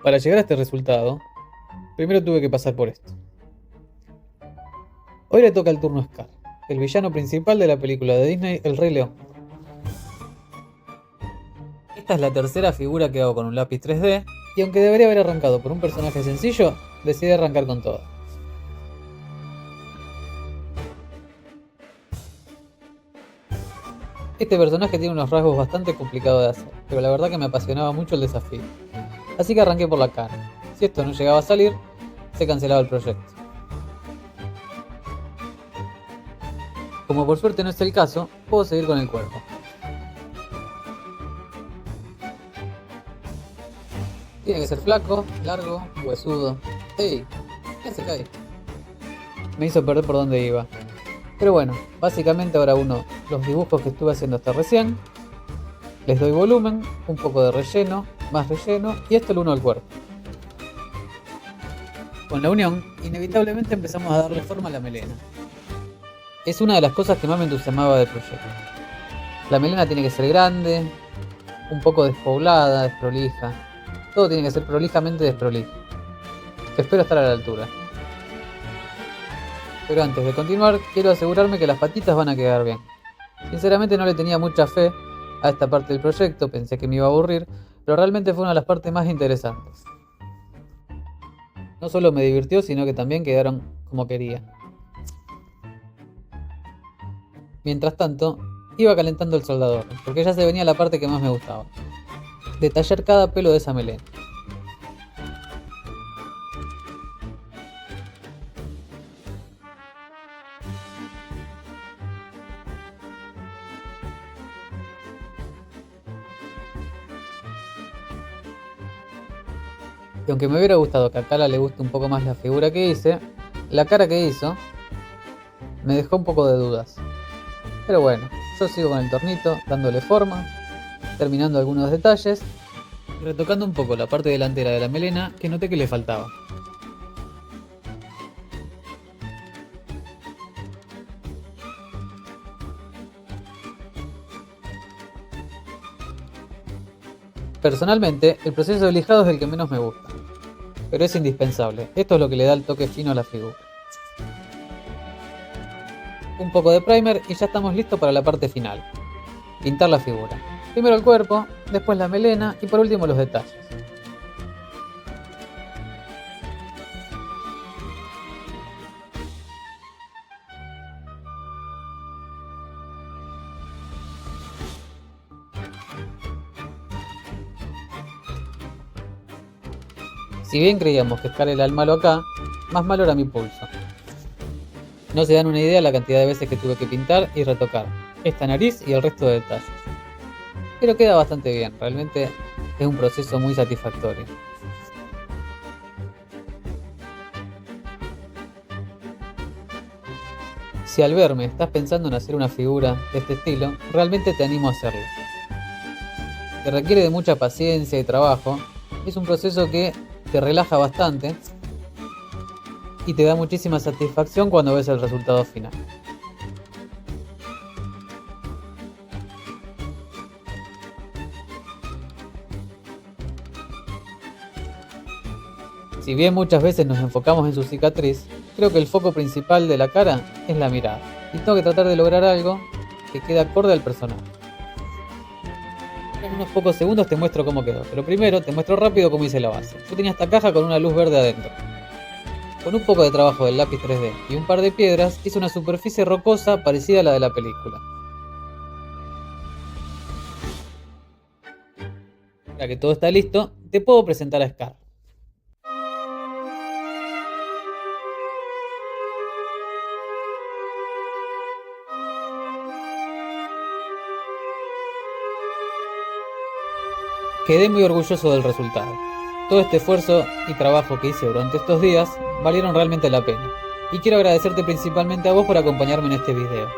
Para llegar a este resultado, primero tuve que pasar por esto. Hoy le toca el turno a Scar, el villano principal de la película de Disney El Rey León. Esta es la tercera figura que hago con un lápiz 3D, y aunque debería haber arrancado por un personaje sencillo, decidí arrancar con todo. Este personaje tiene unos rasgos bastante complicados de hacer, pero la verdad que me apasionaba mucho el desafío. Así que arranqué por la cara. Si esto no llegaba a salir, se cancelaba el proyecto. Como por suerte no es el caso, puedo seguir con el cuerpo. Tiene que ser flaco, largo, huesudo. ¡Ey! ¿Qué se cae? Me hizo perder por dónde iba. Pero bueno, básicamente ahora uno los dibujos que estuve haciendo hasta recién, les doy volumen, un poco de relleno, más relleno, y esto lo uno al cuerpo. Con la unión, inevitablemente empezamos a darle forma a la melena. Es una de las cosas que más me entusiasmaba del proyecto. La melena tiene que ser grande, un poco despoblada, desprolija. Todo tiene que ser prolijamente desprolijo. Espero estar a la altura. Pero antes de continuar, quiero asegurarme que las patitas van a quedar bien. Sinceramente no le tenía mucha fe a esta parte del proyecto, pensé que me iba a aburrir, pero realmente fue una de las partes más interesantes. No solo me divirtió, sino que también quedaron como quería. Mientras tanto, iba calentando el soldador, porque ya se venía la parte que más me gustaba. Detallar cada pelo de esa melena. Y aunque me hubiera gustado que a Kala le guste un poco más la figura que hice, la cara que hizo me dejó un poco de dudas. Pero bueno, yo sigo con el tornito, dándole forma, terminando algunos detalles y retocando un poco la parte delantera de la melena que noté que le faltaba. Personalmente, el proceso de lijado es el que menos me gusta, pero es indispensable. Esto es lo que le da el toque fino a la figura. Un poco de primer y ya estamos listos para la parte final. Pintar la figura. Primero el cuerpo, después la melena y por último los detalles. Si bien creíamos que Scar era el malo acá, más malo era mi pulso. No se dan una idea la cantidad de veces que tuve que pintar y retocar esta nariz y el resto de detalles. Pero queda bastante bien, realmente es un proceso muy satisfactorio. Si al verme estás pensando en hacer una figura de este estilo, realmente te animo a hacerlo. Te requiere de mucha paciencia y trabajo, es un proceso que te relaja bastante y te da muchísima satisfacción cuando ves el resultado final. Si bien muchas veces nos enfocamos en su cicatriz, creo que el foco principal de la cara es la mirada, y tengo que tratar de lograr algo que quede acorde al personaje. En unos pocos segundos te muestro cómo quedó, pero primero te muestro rápido cómo hice la base. Yo tenía esta caja con una luz verde adentro. Con un poco de trabajo del lápiz 3D y un par de piedras, hice una superficie rocosa parecida a la de la película. Ahora que todo está listo, te puedo presentar a Scar. Quedé muy orgulloso del resultado. Todo este esfuerzo y trabajo que hice durante estos días valieron realmente la pena. Y quiero agradecerte principalmente a vos por acompañarme en este video.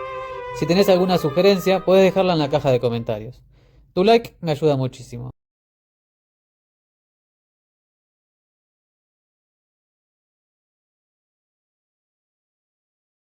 Si tenés alguna sugerencia, podés dejarla en la caja de comentarios. Tu like me ayuda muchísimo.